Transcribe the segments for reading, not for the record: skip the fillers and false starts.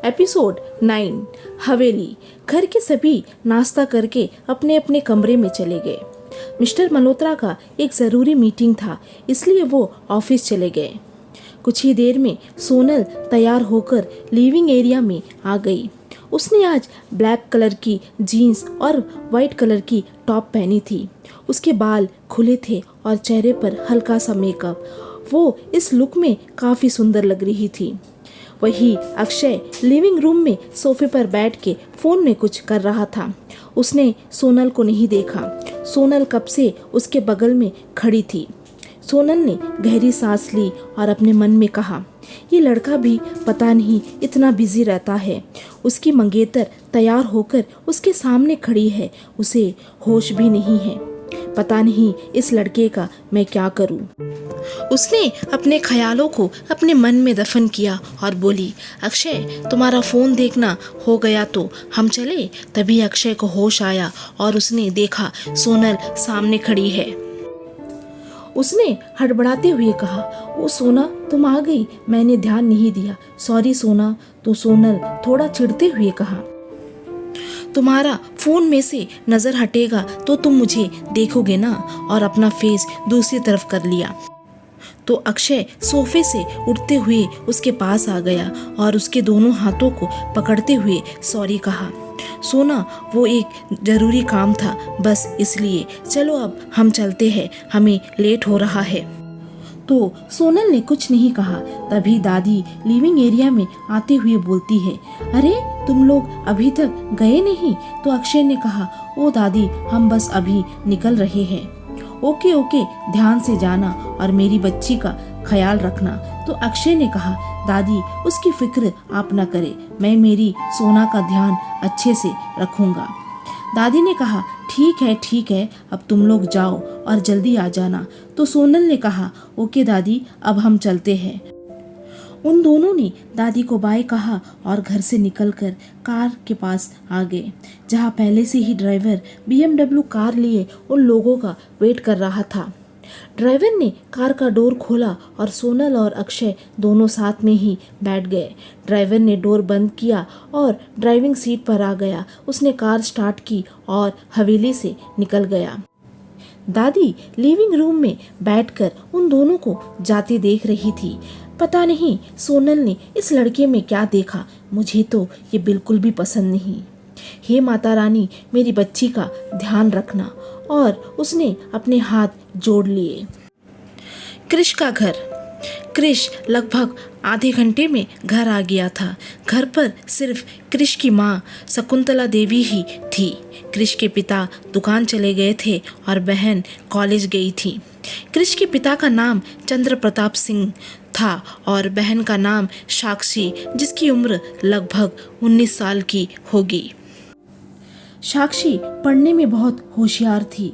Episode 9 हवेली। घर के सभी नाश्ता करके अपने अपने कमरे में चले गए। मिस्टर मल्होत्रा का एक ज़रूरी मीटिंग था, इसलिए वो ऑफिस चले गए। कुछ ही देर में सोनल तैयार होकर लिविंग एरिया में आ गई। उसने आज ब्लैक कलर की जीन्स और वाइट कलर की टॉप पहनी थी। उसके बाल खुले थे और चेहरे पर हल्का सा मेकअप। वो इस लुक में काफ़ी सुंदर लग रही थी। वही अक्षय लिविंग रूम में सोफे पर बैठ के फ़ोन में कुछ कर रहा था। उसने सोनल को नहीं देखा। सोनल कब से उसके बगल में खड़ी थी। सोनल ने गहरी सांस ली और अपने मन में कहा, ये लड़का भी पता नहीं इतना बिजी रहता है। उसकी मंगेतर तैयार होकर उसके सामने खड़ी है, उसे होश भी नहीं है। पता नहीं इस लड़के का मैं क्या करूं। उसने अपने ख्यालों को अपने मन में दफन किया और बोली, अक्षय तुम्हारा फ़ोन देखना हो गया तो हम चले। तभी अक्षय को होश आया और उसने देखा सोनल सामने खड़ी है। उसने हड़बड़ाते हुए कहा, ओ सोना तुम आ गई, मैंने ध्यान नहीं दिया, सॉरी सोना। तो सोनल थोड़ा चिढ़ते हुए कहा, तुम्हारा फ़ोन में से नज़र हटेगा तो तुम मुझे देखोगे ना, और अपना फेस दूसरी तरफ कर लिया। तो अक्षय सोफे से उठते हुए उसके पास आ गया और उसके दोनों हाथों को पकड़ते हुए सॉरी कहा। सोना वो एक ज़रूरी काम था, बस इसलिए। चलो अब हम चलते हैं, हमें लेट हो रहा है। तो सोनल ने कुछ नहीं कहा। तभी दादी लिविंग एरिया में आते हुए बोलती है, अरे तुम लोग अभी तक गए नहीं? तो अक्षय ने कहा, ओ दादी हम बस अभी निकल रहे हैं। ओके ओके, ध्यान से जाना और मेरी बच्ची का ख्याल रखना। तो अक्षय ने कहा, दादी उसकी फिक्र आप न करें, मैं मेरी सोना का ध्यान अच्छे से रखूंगा। दादी ने कहा, ठीक है, अब तुम लोग जाओ और जल्दी आ जाना। तो सोनल ने कहा, ओके दादी अब हम चलते हैं। उन दोनों ने दादी को बाय कहा और घर से निकलकर कार के पास आ गए, जहां पहले से ही ड्राइवर BMW कार लिए उन लोगों का वेट कर रहा था। ड्राइवर ने कार का डोर खोला और सोनल और अक्षय दोनों साथ में ही बैठ गए। ड्राइवर ने डोर बंद किया और ड्राइविंग सीट पर आ गया। उसने कार स्टार्ट की और हवेली से निकल गया। दादी लिविंग रूम में बैठकर उन दोनों को जाते देख रही थी। पता नहीं सोनल ने इस लड़के में क्या देखा, मुझे तो ये बिल्कुल भी पसंद नहीं। हे माता रानी मेरी बच्ची का ध्यान रखना। और उसने अपने हाथ जोड़ लिए। कृष का घर। कृष लगभग आधे घंटे में घर आ गया था। घर पर सिर्फ कृष की माँ शकुंतला देवी ही थी। कृष के पिता दुकान चले गए थे और बहन कॉलेज गई थी। कृष के पिता का नाम चंद्र प्रताप सिंह था और बहन का नाम साक्षी, जिसकी उम्र लगभग 19 साल की होगी। साक्षी पढ़ने में बहुत होशियार थी।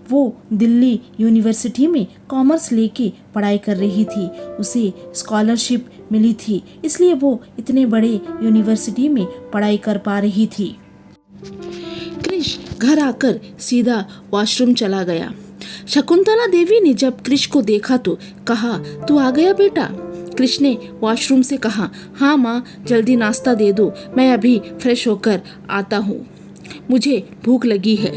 वो दिल्ली यूनिवर्सिटी में कॉमर्स लेके पढ़ाई कर रही थी। उसे स्कॉलरशिप मिली थी, इसलिए वो इतने बड़े यूनिवर्सिटी में पढ़ाई कर पा रही थी। कृष घर आकर सीधा वॉशरूम चला गया। शकुंतला देवी ने जब कृष को देखा तो कहा, तू आ गया बेटा? कृष ने वॉशरूम से कहा, हाँ माँ जल्दी नाश्ता दे दो, मैं अभी फ्रेश होकर आता हूँ, मुझे भूख लगी है।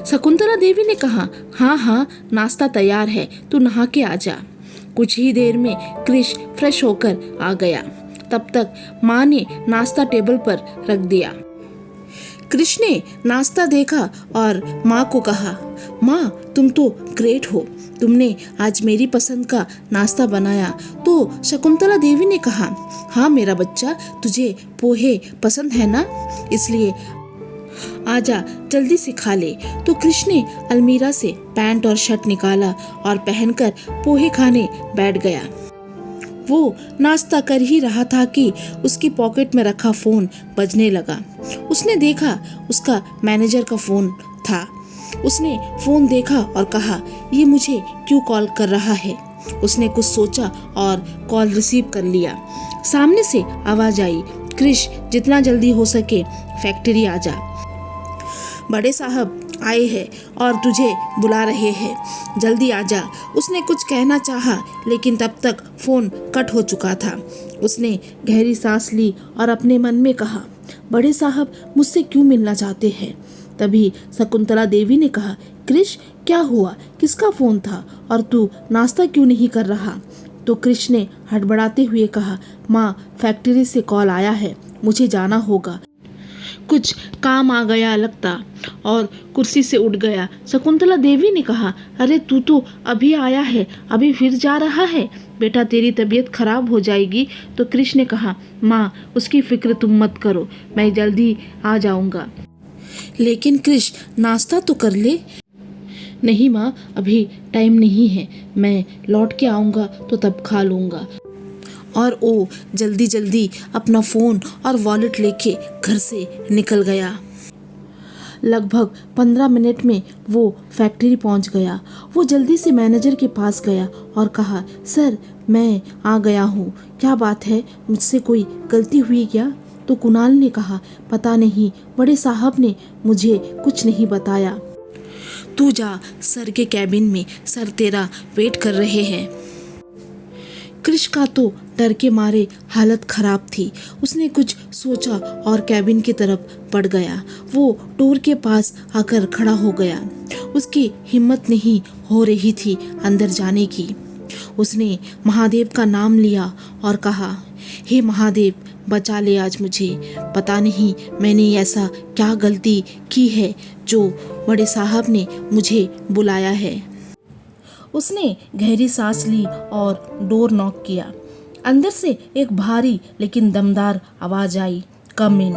शकुंतला देवी ने कहा, हाँ नाश्ता तैयार है, तू नहा के आ जा। कुछ ही देर में कृष फ्रेश होकर आ गया। तब तक माँ ने नाश्ता टेबल पर रख दिया। कृष ने नाश्ता देखा और माँ को कहा, माँ तुम तो ग्रेट हो, तुमने आज मेरी पसंद का नाश्ता बनाया। तो शकुंतला देवी ने कहा, हाँ मेरा बच्चा, तुझे पोहे पसंद है ना, इसलिए आजा जल्दी से खा ले। तो कृष ने अलमीरा से पैंट और शर्ट निकाला और पहनकर पोहे खाने बैठ गया। वो नाश्ता कर ही रहा था कि उसकी पॉकेट में रखा फोन बजने लगा। उसने देखा उसका मैनेजर का फोन था। उसने फोन देखा और कहा, ये मुझे क्यों कॉल कर रहा है? उसने कुछ सोचा और कॉल रिसीव कर लिया। सामने से आवाज आई, कृष जितना जल्दी हो सके फैक्ट्री आ जा, बड़े साहब आए हैं और तुझे बुला रहे हैं, जल्दी आ जा। उसने कुछ कहना चाहा लेकिन तब तक फोन कट हो चुका था। उसने गहरी सांस ली और अपने मन में कहा, बड़े साहब मुझसे क्यों मिलना चाहते हैं। तभी शकुंतला देवी ने कहा, कृष क्या हुआ, किसका फोन था और तू नाश्ता क्यों नहीं कर रहा। तो कृष ने हड़बड़ाते हुए कहा, माँ फैक्ट्री से कॉल आया है, मुझे जाना होगा, कुछ काम आ गया लगता, और कुर्सी से उठ गया। शकुंतला देवी ने कहा, अरे तू तो अभी आया है, अभी फिर जा रहा है, बेटा तेरी तबीयत खराब हो जाएगी। तो कृष ने कहा, माँ उसकी फिक्र तुम मत करो, मैं जल्दी आ जाऊंगा। लेकिन कृष नाश्ता तो कर ले। नहीं माँ अभी टाइम नहीं है, मैं लौट के आऊँगा तो तब खा लूँगा। और वो जल्दी जल्दी अपना फ़ोन और वॉलेट लेके घर से निकल गया। लगभग 15 मिनट में वो फैक्ट्री पहुंच गया। वो जल्दी से मैनेजर के पास गया और कहा, सर मैं आ गया हूँ, क्या बात है, मुझसे कोई गलती हुई क्या। तो कुणाल ने कहा, पता नहीं, बड़े साहब ने मुझे कुछ नहीं बताया। तू जा सर के कैबिन में, सर तेरा वेट कर रहे हैं। कृष का तो डर के मारे हालत खराब थी। उसने कुछ सोचा और कैबिन की तरफ बढ़ गया। वो डोर के पास आकर खड़ा हो गया। उसकी हिम्मत नहीं हो रही थी अंदर जाने की। उसने महादेव का नाम लिया और कहा, हे महादेव बचा ले आज मुझे, पता नहीं मैंने ऐसा क्या गलती की है जो बड़े साहब ने मुझे बुलाया है। उसने गहरी सांस ली और डोर नॉक किया। अंदर से एक भारी लेकिन दमदार आवाज आई, कम इन।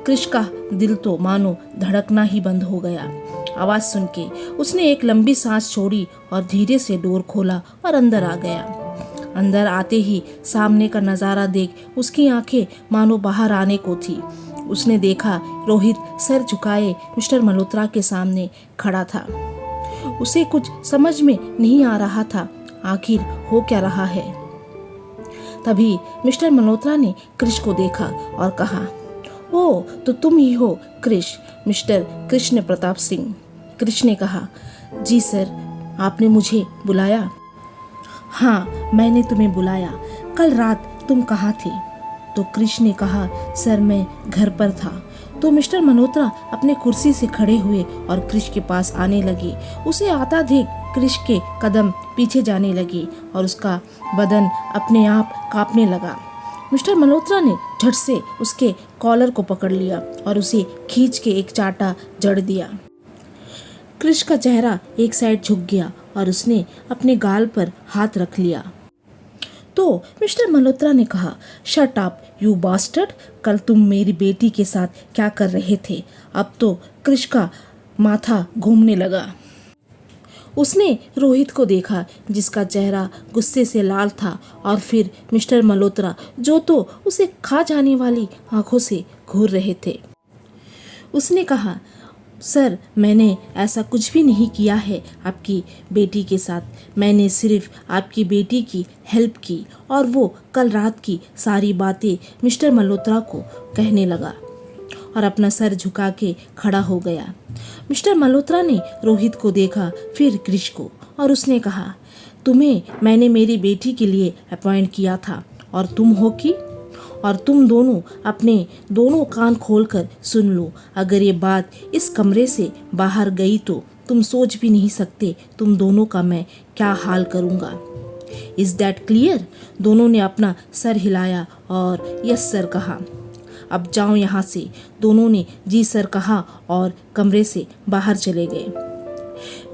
कृष का दिल तो मानो धड़कना ही बंद हो गया। आवाज सुन के उसने एक लंबी सांस छोड़ी और धीरे से डोर खोला और अंदर आ गया। अंदर आते ही सामने का नजारा देख उसकी आंखें मानो बाहर आने को थी। उसने देखा रोहित सर झुकाए मिस्टर मल्होत्रा के सामने खड़ा था। उसे कुछ समझ में नहीं आ रहा था, आखिर हो क्या रहा है। तभी मिस्टर मल्होत्रा ने कृष को देखा और कहा, ओ तो तुम ही हो कृष, मिस्टर कृष्ण प्रताप सिंह। कृष ने कहा, जी सर, आपने मुझे बुलाया। हाँ मैंने तुम्हें बुलाया, कल रात तुम कहाँ थे। तो कृष ने कहा, सर मैं घर पर था। तो मिस्टर मल्होत्रा अपने कुर्सी से खड़े हुए और कृष के पास आने लगे। उसे आता देख कृष के कदम पीछे जाने लगे और उसका बदन अपने आप कांपने लगा। मिस्टर मल्होत्रा ने झट से उसके कॉलर को पकड़ लिया और उसे खींच के एक चाटा जड़ दिया। कृष का चेहरा एक साइड झुक गया और उसने अपने गाल पर हाथ रख लिया। तो मिस्टर मल्होत्रा ने कहा, शट अप यू बास्टर्ड, कल तुम मेरी बेटी के साथ क्या कर रहे थे। अब तो कृष का माथा घूमने लगा। उसने रोहित को देखा जिसका चेहरा गुस्से से लाल था और फिर मिस्टर मल्होत्रा जो तो उसे खा जाने वाली आंखों से घूर रहे थे। उसने कहा, सर मैंने ऐसा कुछ भी नहीं किया है आपकी बेटी के साथ, मैंने सिर्फ आपकी बेटी की हेल्प की। और वो कल रात की सारी बातें मिस्टर मल्होत्रा को कहने लगा और अपना सर झुका के खड़ा हो गया। मिस्टर मल्होत्रा ने रोहित को देखा, फिर कृष को, और उसने कहा, तुम्हें मैंने मेरी बेटी के लिए अपॉइंट किया था और तुम हो कि, और तुम दोनों अपने दोनों कान खोलकर सुन लो, अगर ये बात इस कमरे से बाहर गई तो तुम सोच भी नहीं सकते तुम दोनों का मैं क्या हाल करूँगा। Is that clear. दोनों ने अपना सर हिलाया और यस सर कहा। अब जाओ यहाँ से। दोनों ने जी सर कहा और कमरे से बाहर चले गए।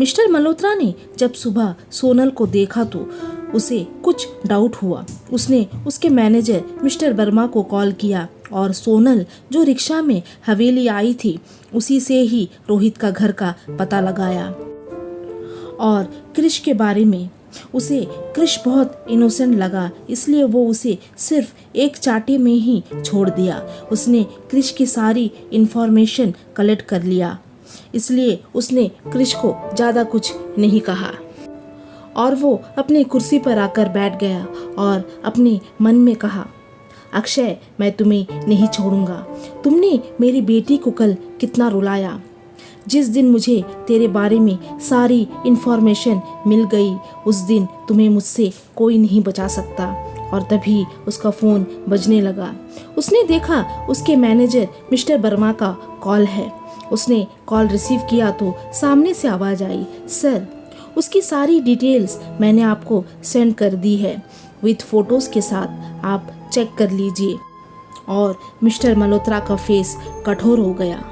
मिस्टर मल्होत्रा ने जब सुबह सोनल को देखा तो उसे कुछ डाउट हुआ। उसने उसके मैनेजर मिस्टर वर्मा को कॉल किया और सोनल जो रिक्शा में हवेली आई थी उसी से ही रोहित का घर का पता लगाया। और कृष के बारे में उसे कृष बहुत इनोसेंट लगा, इसलिए वो उसे सिर्फ एक चाटे में ही छोड़ दिया। उसने कृष की सारी इन्फॉर्मेशन कलेक्ट कर लिया, इसलिए उसने कृष को ज़्यादा कुछ नहीं कहा और वो अपनी कुर्सी पर आकर बैठ गया और अपने मन में कहा, अक्षय मैं तुम्हें नहीं छोड़ूंगा। तुमने मेरी बेटी को कल कितना रुलाया। जिस दिन मुझे तेरे बारे में सारी इन्फॉर्मेशन मिल गई उस दिन तुम्हें मुझसे कोई नहीं बचा सकता और तभी उसका फ़ोन बजने लगा। उसने देखा उसके मैनेजर मिस्टर वर्मा का कॉल है। उसने कॉल रिसीव किया तो सामने से आवाज़ आई, सर उसकी सारी डिटेल्स मैंने आपको सेंड कर दी है विथ फ़ोटोज़ के साथ, आप चेक कर लीजिए। और मिस्टर मल्होत्रा का फेस कठोर हो गया।